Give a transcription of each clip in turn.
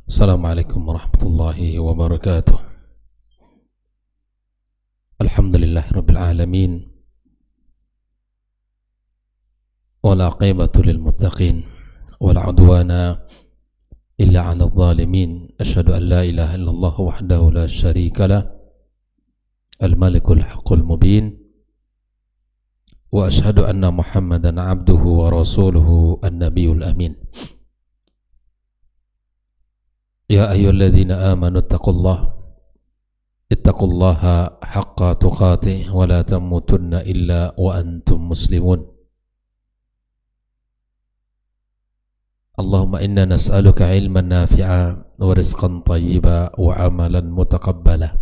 Assalamualaikum warahmatullahi wabarakatuh. Alhamdulillahirabbil alamin. Wal aqibatu lil muttaqin wala udwana illa 'alal zalimin. Asyhadu an la ilaha illallah wahdahu la syarika lah. Al malikul haqqul mubin. Wa asyhadu anna Muhammadan 'abduhu wa rasuluhu an-nabiyul amin. Ya ayyuhalladzina amanu ittaqullaha haqqa tuqatih wa la tamutunna illa wa antum muslimun. Allahumma inna nas'aluka ilman nafi'a wa rizqan tayyiba wa amalan mutaqabbala.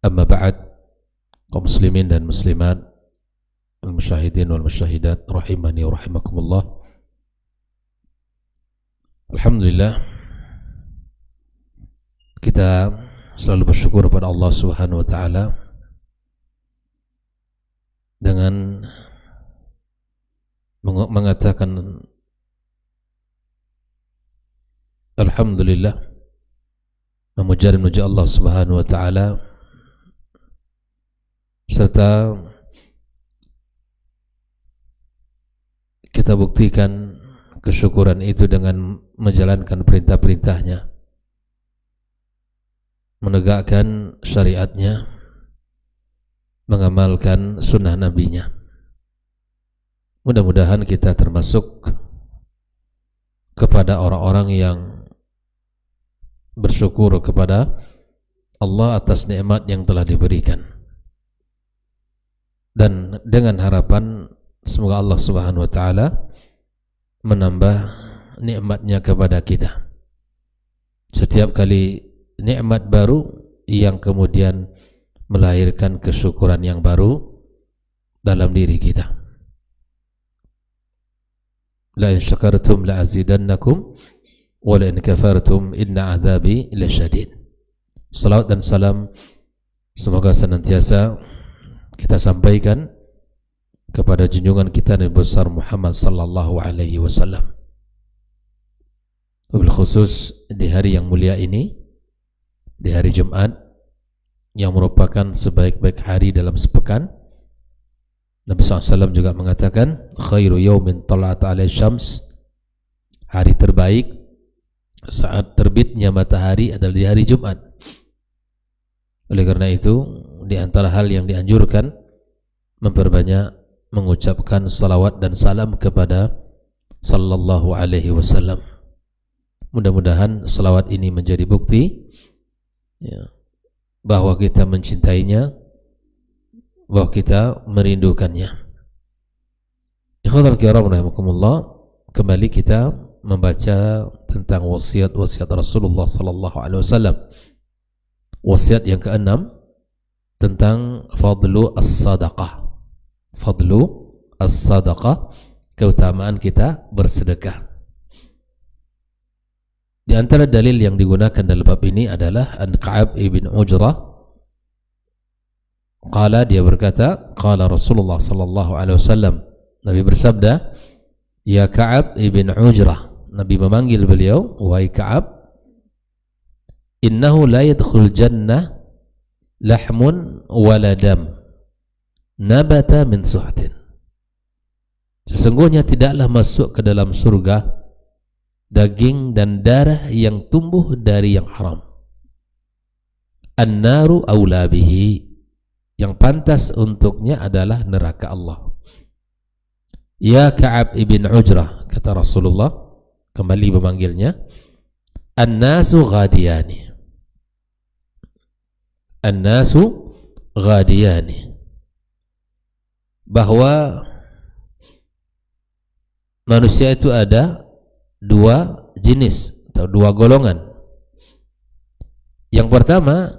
Amma ba'd, kaum muslimin dan muslimat, al-musyahidin wal musyahidat rahimani wa rahimakumullah. Alhamdulillah, kita selalu bersyukur kepada Allah Subhanahu wa taala dengan mengatakan alhamdulillah, memuja dan memuji Allah Subhanahu wa taala, serta kita buktikan kesyukuran itu dengan menjalankan perintah-perintahnya, menegakkan syariatnya, mengamalkan sunnah nabinya. Mudah-mudahan kita termasuk kepada orang-orang yang bersyukur kepada Allah atas nikmat yang telah diberikan, dan dengan harapan semoga Allah Subhanahu wa taala menambah nikmatnya kepada kita. Setiap kali nikmat baru yang kemudian melahirkan kesyukuran yang baru dalam diri kita. La in syakartum la azidannakum wa la in kafartum inna azabi lasyadid. Salawat dan salam semoga senantiasa kita sampaikan kepada junjungan kita Nabi besar Muhammad sallallahu alaihi wasallam. Wabil khusus di hari yang mulia ini, di hari Jumat yang merupakan sebaik-baik hari dalam sepekan, Nabi SAW juga mengatakan khairu yaumin tala'at alaihi syams, hari terbaik saat terbitnya matahari adalah di hari Jumat. Oleh karena itu, di antara hal yang dianjurkan memperbanyak mengucapkan salawat dan salam kepada sallallahu alaihi wasallam. Mudah-mudahan salawat ini menjadi bukti ya, bahwa kita mencintainya, bahwa kita merindukannya. Ikhwatal kiram rahimakumullah, kembali kita membaca tentang wasiat-wasiat Rasulullah sallallahu alaihi wasallam. Wasiat yang keenam tentang fadlu as-sadaqah. Fadlu as-sadaqah, keutamaan kita bersedekah. Di antara dalil yang digunakan dalam bab ini adalah an Ka'ab ibn Ujrah. Qala, dia berkata, qala Rasulullah sallallahu alaihi wasallam, Nabi bersabda, ya Ka'ab ibn Ujrah, Nabi memanggil beliau, wahai Ka'ab, innahu la yadkhul jannah lahmun wala dam nabata min suhtin. Sesungguhnya tidaklah masuk ke dalam surga daging dan darah yang tumbuh dari yang haram. An-naru aula bihi, yang pantas untuknya adalah neraka Allah. Ya Ka'ab ibn Ujrah, kata Rasulullah kembali memanggilnya, an-nasu ghadiyani, an-nasu ghadiyani, bahwa manusia itu ada dua jenis atau dua golongan. Yang pertama,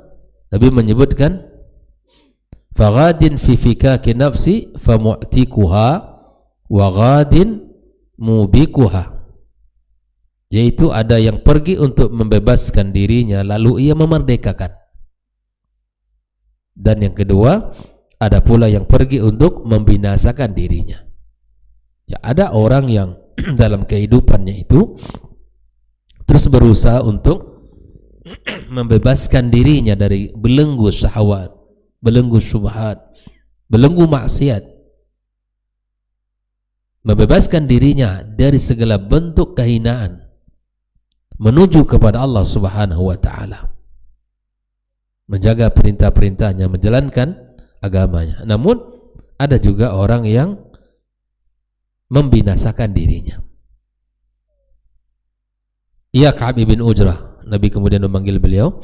Nabi menyebutkan faghadin fi fikaki nafsi famu'tikuha wa ghadin mubikuha, yaitu ada yang pergi untuk membebaskan dirinya lalu ia memerdekakan, dan yang kedua ada pula yang pergi untuk membinasakan dirinya. Ya, ada orang yang dalam kehidupannya itu terus berusaha untuk membebaskan dirinya dari belenggu syahwat, belenggu syubhat, belenggu maksiat, membebaskan dirinya dari segala bentuk kehinaan menuju kepada Allah Subhanahu wa ta'ala, menjaga perintah-perintahnya, menjalankan agamanya. Namun ada juga orang yang membinasakan dirinya. Ya Ka'ab bin Ujrah, Nabi kemudian memanggil beliau,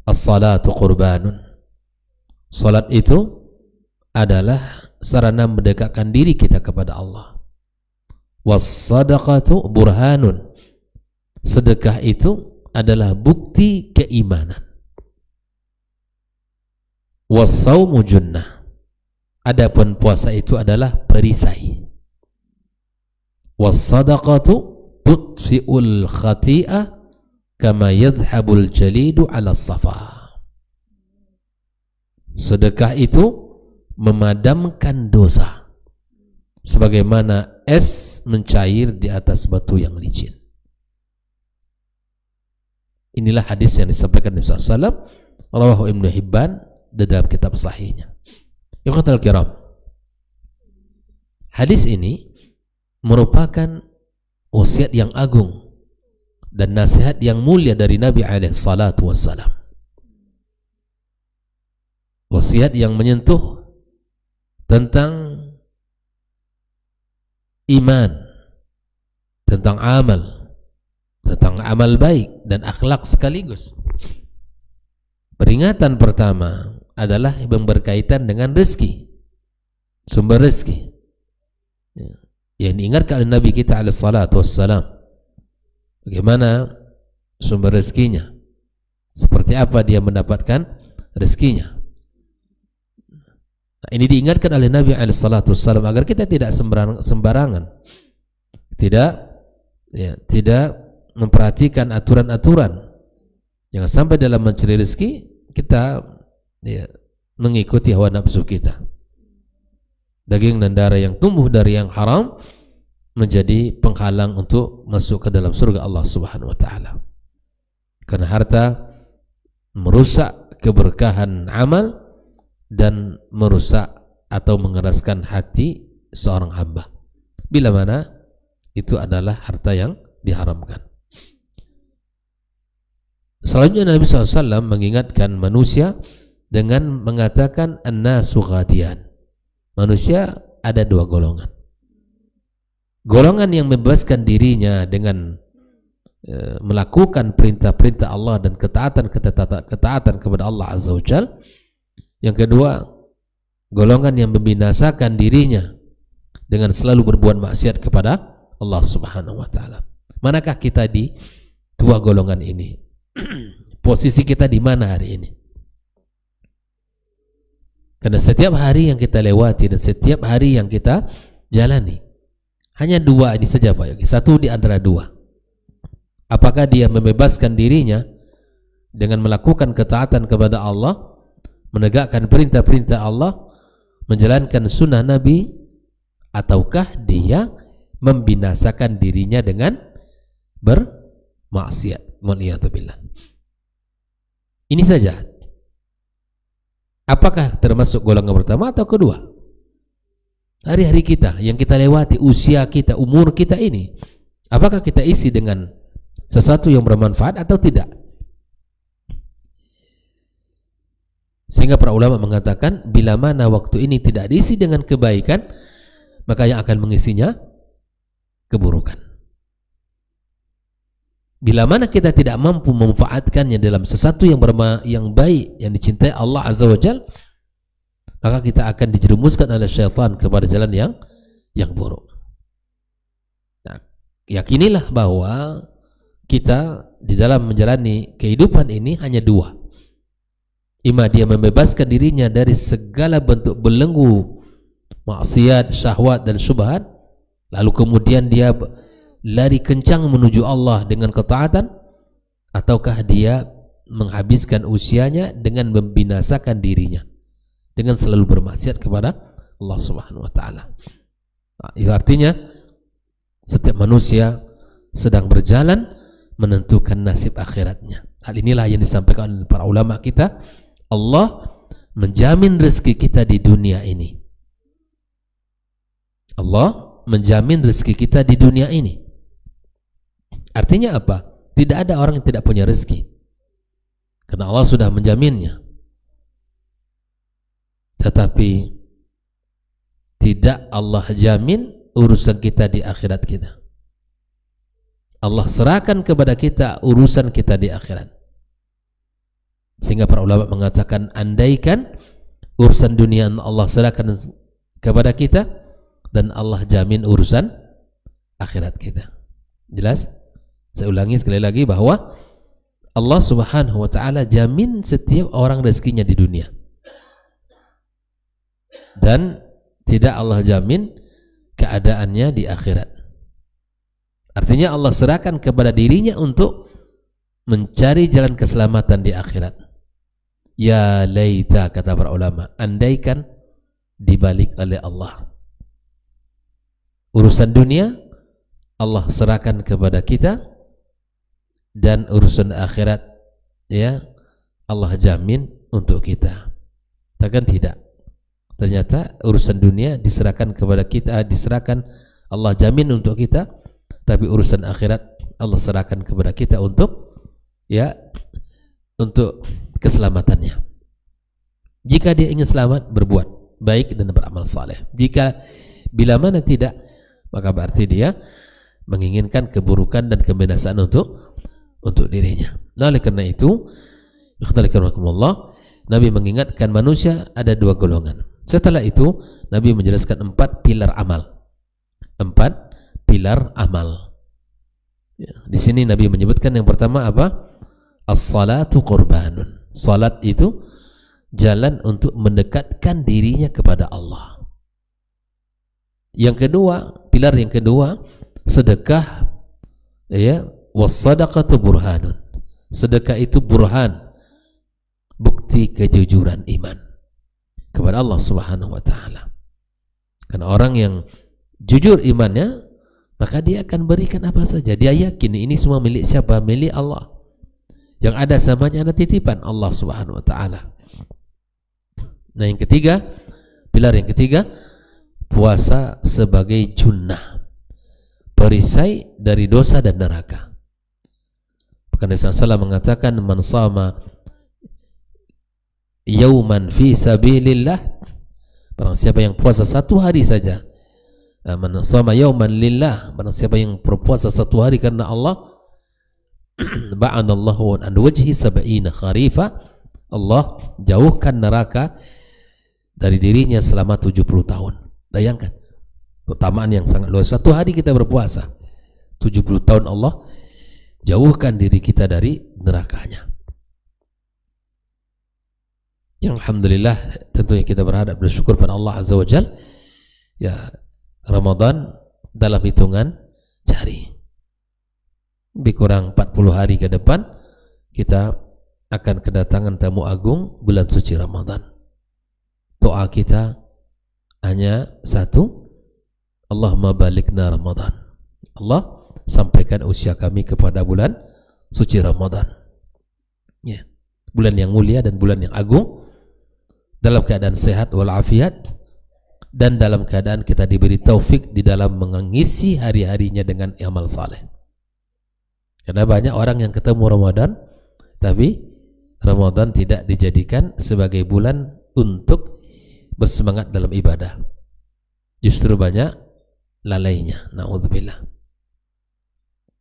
as-salatu qurbanun. Salat itu adalah sarana mendekatkan diri kita kepada Allah. Was-sadaqatu burhanun. Sedekah itu adalah bukti keimanan. Was-saumu junnah. Adapun puasa itu adalah perisai. Was-sadaqatu tutfi'ul khati'ah kama yadhhabul jalidu 'ala safa. Sedekah itu memadamkan dosa sebagaimana es mencair di atas batu yang licin. Inilah hadis yang disampaikan Nabi SAW, rawahu Ibnu Hibban dalam kitab sahihnya. Ikhwatal kiram, hadis ini merupakan wasiat yang agung dan nasihat yang mulia dari Nabi alaihi salatu wassalam. Wasiat yang menyentuh tentang iman, tentang amal baik dan akhlak sekaligus. Peringatan pertama adalah yang berkaitan dengan rezeki, sumber rezeki yang diingatkan oleh Nabi kita alaihi salatu wassalam. Bagaimana sumber rezekinya, seperti apa dia mendapatkan rezekinya. Nah, ini diingatkan oleh Nabi alaihi salatu wassalam agar kita tidak sembarangan, tidak memperhatikan aturan-aturan. Jangan sampai dalam mencari rezeki kita mengikuti hawa nafsu kita. Daging dan darah yang tumbuh dari yang haram menjadi penghalang untuk masuk ke dalam surga Allah Subhanahu wa ta'ala. Karena harta merusak keberkahan amal dan merusak atau mengeraskan hati seorang hamba, bila mana itu adalah harta yang diharamkan. Selanjutnya Nabi SAW mengingatkan manusia dengan mengatakan an-nasu ghadiyan. Manusia ada dua golongan. Golongan yang membebaskan dirinya dengan melakukan perintah-perintah Allah dan ketaatan kepada Allah Azza wa Jalla. Yang kedua, golongan yang membinasakan dirinya dengan selalu berbuat maksiat kepada Allah Subhanahu wa ta'ala. Manakah kita di dua golongan ini? Posisi kita di mana hari ini? Karena setiap hari yang kita lewati dan setiap hari yang kita jalani, hanya dua ini saja Pak Yogi, satu di antara dua. Apakah dia membebaskan dirinya dengan melakukan ketaatan kepada Allah, menegakkan perintah-perintah Allah, menjalankan sunnah Nabi, ataukah dia membinasakan dirinya dengan bermaksiat? Waliyatubillah. Ini saja. Apakah termasuk golongan pertama atau kedua? Hari-hari kita yang kita lewati, usia kita, umur kita ini, apakah kita isi dengan sesuatu yang bermanfaat atau tidak? Sehingga para ulama mengatakan, bila mana waktu ini tidak diisi dengan kebaikan, maka yang akan mengisinya keburukan. Bila mana kita tidak mampu memanfaatkannya dalam sesuatu yang baik, yang dicintai Allah Azza wa Jalla, maka kita akan dijerumuskan oleh syaitan kepada jalan yang buruk. Nah, yakinilah bahwa kita di dalam menjalani kehidupan ini hanya dua. Ima dia membebaskan dirinya dari segala bentuk belenggu maksiat, syahwat dan syubhat, lalu kemudian dia lari kencang menuju Allah dengan ketaatan, ataukah dia menghabiskan usianya dengan membinasakan dirinya dengan selalu bermaksiat kepada Allah Subhanahu wa ta'ala. Itu artinya setiap manusia sedang berjalan menentukan nasib akhiratnya. Hal inilah yang disampaikan oleh para ulama kita. Allah menjamin rezeki kita di dunia ini. Allah menjamin rezeki kita di dunia ini. Artinya apa? Tidak ada orang yang tidak punya rezeki, karena Allah sudah menjaminnya. Tetapi tidak Allah jamin urusan kita di akhirat kita. Allah serahkan kepada kita urusan kita di akhirat. Sehingga para ulama mengatakan, andaikan urusan dunia Allah serahkan kepada kita, dan Allah jamin urusan akhirat kita. Jelas? Saya ulangi sekali lagi bahwa Allah Subhanahu wa ta'ala jamin setiap orang rezekinya di dunia, dan tidak Allah jamin keadaannya di akhirat. Artinya Allah serahkan kepada dirinya untuk mencari jalan keselamatan di akhirat. Ya laita, kata para ulama, andaikan dibalik oleh Allah. Urusan dunia Allah serahkan kepada kita, dan urusan akhirat ya Allah jamin untuk kita. Takkan tidak? Ternyata urusan dunia diserahkan kepada kita, diserahkan Allah jamin untuk kita, tapi urusan akhirat Allah serahkan kepada kita untuk keselamatannya. Jika dia ingin selamat, berbuat baik dan beramal saleh. Bila mana tidak, maka berarti dia menginginkan keburukan dan kebinasaan untuk dirinya. Nah, oleh karena itu, Nabi mengingatkan manusia ada dua golongan. Setelah itu Nabi menjelaskan 4 pilar amal. 4 pilar amal. Ya, di sini Nabi menyebutkan yang pertama apa? As-salatu qurbanun. Salat itu jalan untuk mendekatkan dirinya kepada Allah. Yang kedua, pilar yang kedua, sedekah, ya, was-sadaqatu burhanun. Sedekah itu burhan, bukti kejujuran iman kepada Allah Subhanahu wa ta'ala. Karena orang yang jujur imannya, maka dia akan berikan apa saja. Dia yakin ini semua milik siapa? Milik Allah. Yang ada samanya ada titipan Allah Subhanahu wa ta'ala. Nah, yang ketiga, pilar yang ketiga, puasa sebagai junnah, perisai dari dosa dan neraka. Nabi SAW mengatakan, man sama yauman fi sabilillah, barang siapa yang puasa 1 hari saja, man sama yauman lillah, barang siapa yang berpuasa 1 hari karena Allah, ba'anallahu an wajhi sab'ina kharifa, Allah jauhkan neraka dari dirinya selama 70 tahun. Bayangkan keutamaan yang sangat luas. 1 hari kita berpuasa, 70 tahun Allah jauhkan diri kita dari nerakanya. Yang alhamdulillah tentunya kita berharap bersyukur pada Allah Azza wa Jal. Ya, Ramadan dalam hitungan jari, lebih kurang 40 hari ke depan kita akan kedatangan tamu agung bulan suci Ramadan. Doa kita hanya satu, Allahumma balikna Ramadan. Allah, sampaikan usia kami kepada bulan suci Ramadan, ya, bulan yang mulia dan bulan yang agung, dalam keadaan sehat walafiat, dan dalam keadaan kita diberi taufik di dalam mengisi hari-harinya dengan amal saleh. Karena banyak orang yang ketemu Ramadan, tapi Ramadan tidak dijadikan sebagai bulan untuk bersemangat dalam ibadah, justru banyak lalainya. Na'udzubillah.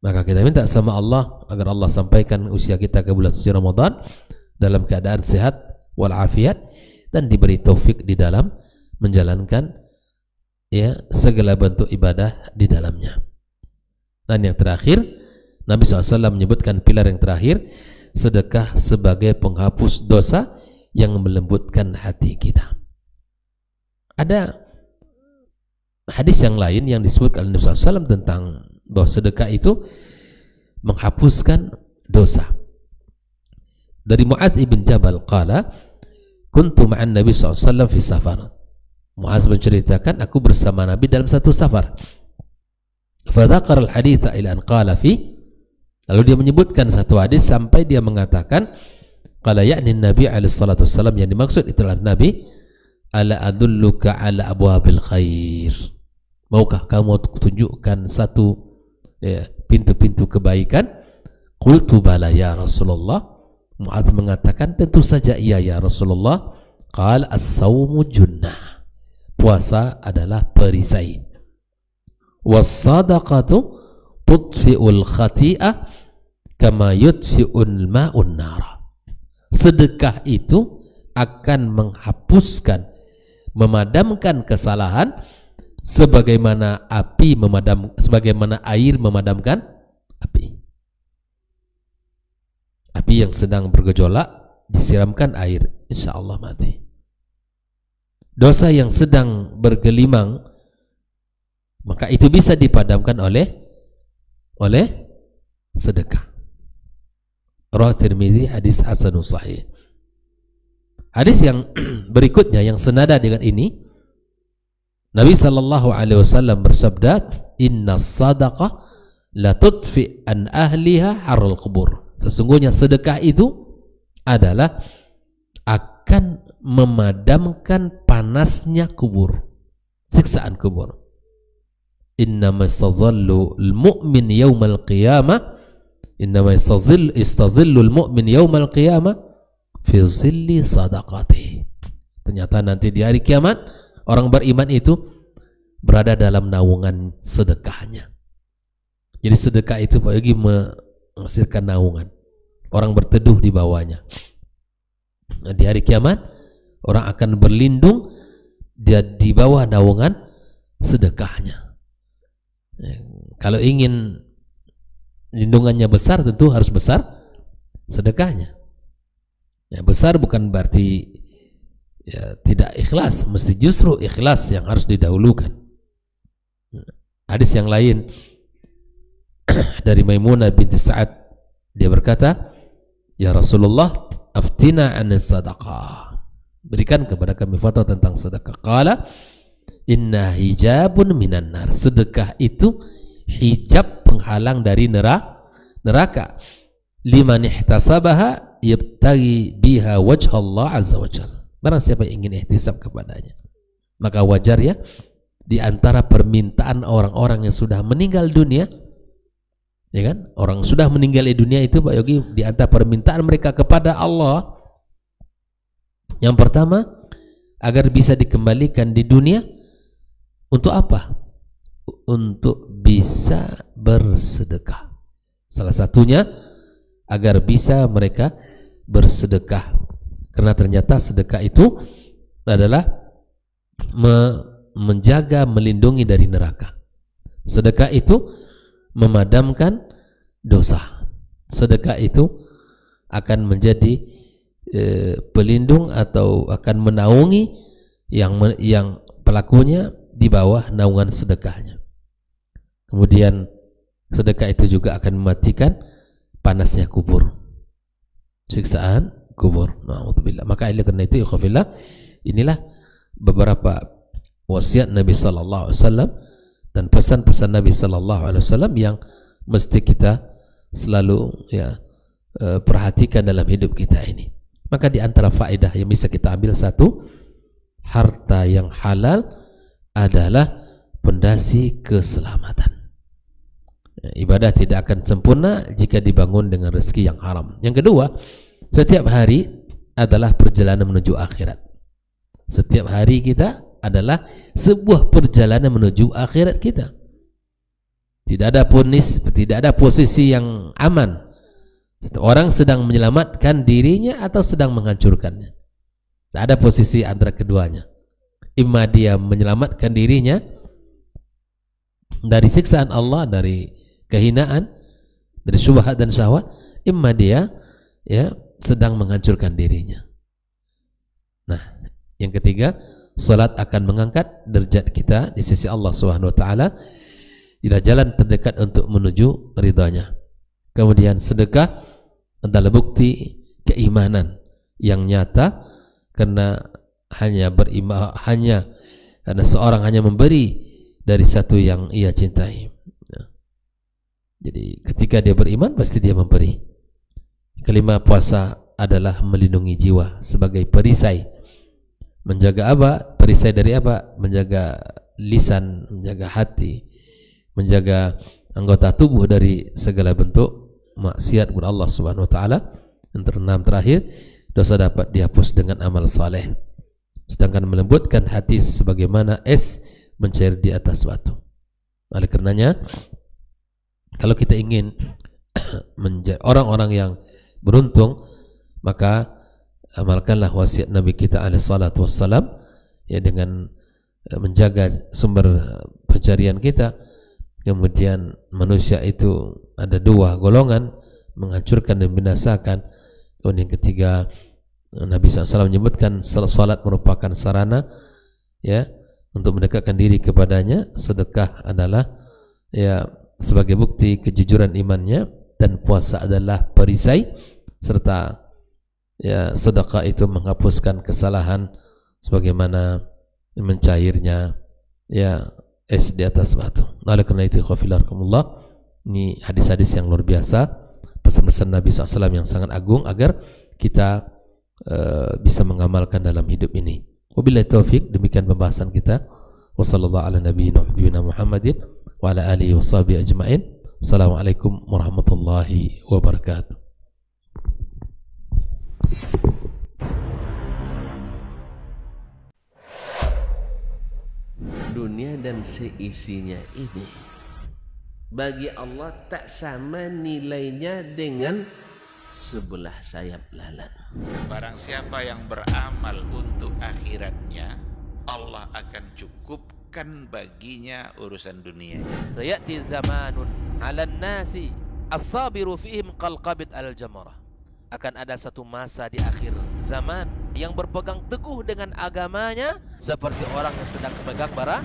Maka kita minta sama Allah agar Allah sampaikan usia kita ke bulan suci Ramadan dalam keadaan sehat walafiat, dan diberi taufik di dalam menjalankan ya segala bentuk ibadah di dalamnya. Dan yang terakhir, Nabi SAW menyebutkan pilar yang terakhir, sedekah sebagai penghapus dosa yang melembutkan hati kita. Ada hadis yang lain yang disebutkan oleh Nabi SAW tentang bahwa sedekah itu menghapuskan dosa. Dari Mu'adz ibn Jabal qala, kuntu ma'an Nabi SAW fi safar. Mu'adz menceritakan, aku bersama Nabi dalam satu safar. Fadzakar al-haditha ila an qala fi, Lalu dia menyebutkan satu hadis sampai dia mengatakan, qala ya'ni Nabi alaihi salatu wassalam, yang dimaksud itulah Nabi, ala adulluka ala abwabil khair. Maukah kamu tunjukkan satu pintu-pintu kebaikan? Qultu bala ya Rasulullah. Mu'adz mengatakan, tentu saja iya ya Rasulullah. Qala as-sawmu junnah. Puasa adalah perisai. Was-sadaqatu tudfi'ul khati'ah kama yudfi'ul ma'un nara. Sedekah itu akan menghapuskan, memadamkan kesalahan sebagaimana sebagaimana air memadamkan api. Api yang sedang bergejolak disiramkan air, insya Allah mati. Dosa yang sedang bergelimang, maka itu bisa dipadamkan oleh sedekah. Rawah Tirmizi, hadis hasanun sahih. Hadis yang berikutnya yang senada dengan ini, Nabi sallallahu alaihi wasallam bersabda, inna sadaqah la tudfi an ahliha harul kubur. Sesungguhnya sedekah itu adalah akan memadamkan panasnya kubur, siksaan kubur. Innama istazallu al-mu'min yawmal qiyamah, innama istazillu al-mu'min yawmal qiyamah fi zilli sadaqati. Ternyata nanti di hari kiamat orang beriman itu berada dalam naungan sedekahnya. Jadi sedekah itu Pak Yogi menghasilkan naungan. Orang berteduh di bawahnya. Nah, di hari kiamat orang akan berlindung di bawah naungan sedekahnya. Kalau ingin lindungannya besar, tentu harus besar sedekahnya. Ya, besar bukan berarti ya, tidak ikhlas, mesti justru ikhlas yang harus didahulukan. Hadis yang lain dari Maimunah binti Sa'ad, dia berkata, ya Rasulullah, aftina anis sadaqah, berikan kepada kami fatwa tentang sedekah. Qala inna hijabun minan nar. Sedekah itu hijab penghalang dari neraka. Liman ihtasabaha yabtaghi biha wajh Allah azza wa jalla. Barang siapa yang ingin ihtisab kepadanya, maka wajar ya di antara permintaan orang-orang yang sudah meninggal dunia, ya kan? Orang sudah meninggal di dunia itu Pak Yogi, di antara permintaan mereka kepada Allah, yang pertama, agar bisa dikembalikan di dunia. Untuk apa? Untuk bisa bersedekah. Salah satunya agar bisa mereka bersedekah, karena ternyata sedekah itu adalah menjaga, melindungi dari neraka. Sedekah itu memadamkan dosa. Sedekah itu akan menjadi pelindung atau akan menaungi yang pelakunya di bawah naungan sedekahnya. Kemudian sedekah itu juga akan mematikan panasnya kubur, siksaan kubur. Na'udzubillah. Maka karena itu ikhwafillah, inilah beberapa wasiat Nabi sallallahu alaihi wasallam dan pesan-pesan Nabi sallallahu alaihi wasallam yang mesti kita selalu perhatikan dalam hidup kita ini. Maka di antara faedah yang bisa kita ambil, satu, harta yang halal adalah pondasi keselamatan. Ibadah tidak akan sempurna jika dibangun dengan rezeki yang haram. Yang kedua, setiap hari adalah perjalanan menuju akhirat. Setiap hari kita adalah sebuah perjalanan menuju akhirat kita. Tidak ada posisi yang aman. Orang sedang menyelamatkan dirinya atau sedang menghancurkannya. Tidak ada posisi antara keduanya. Imma dia menyelamatkan dirinya dari siksaan Allah, dari kehinaan, dari syubhat dan syahwat. Imma dia sedang menghancurkan dirinya. Nah, yang ketiga, salat akan mengangkat derajat kita di sisi Allah Subhanahu wa taala, adalah jalan terdekat untuk menuju ridhanya. Kemudian sedekah adalah bukti keimanan yang nyata, karena karena seorang hanya memberi dari satu yang ia cintai. Jadi ketika dia beriman pasti dia memberi. Kelima, puasa adalah melindungi jiwa sebagai perisai. Menjaga apa? Perisai dari apa? Menjaga lisan, menjaga hati, menjaga anggota tubuh dari segala bentuk maksiat kepada Allah Subhanahu wa taala. Yang keenam terakhir, dosa dapat dihapus dengan amal saleh. Sedangkan melembutkan hati sebagaimana es mencair di atas batu. Oleh karenanya, kalau kita ingin menjadi orang-orang yang beruntung, maka amalkanlah wasiat Nabi kita alaihi salatu wassalam, ya, dengan menjaga sumber pencarian kita. Kemudian manusia itu ada dua golongan, menghancurkan dan membinasakan. Kemudian ketiga, Nabi SAW menyebutkan salat merupakan sarana, ya, untuk mendekatkan diri kepadanya. Sedekah adalah, ya, sebagai bukti kejujuran imannya, dan puasa adalah perisai, serta, ya, sedekah itu menghapuskan kesalahan sebagaimana mencairnya, ya, es di atas batu. Oleh karena itu, khafilahkumullah, ini hadis-hadis yang luar biasa, pesan-pesan Nabi SAW yang sangat agung agar kita bisa mengamalkan dalam hidup ini. Wabillahi taufik, demikian pembahasan kita. Wassallallahu ala nabiyyina Muhammadin wa ala alihi wa sahbihi ajma'in. Assalamualaikum warahmatullahi wabarakatuh. Dunia dan seisinya ini bagi Allah tak sama nilainya dengan sebelah sayap lalat. Barang siapa yang beramal untuk akhiratnya, Allah akan cukupkan baginya urusan dunia. Sayati zamanun 'alan nasi as-sabiru fihim qalqabit al-jamarah. Akan ada satu masa di akhir zaman yang berpegang teguh dengan agamanya seperti orang yang sedang memegang bara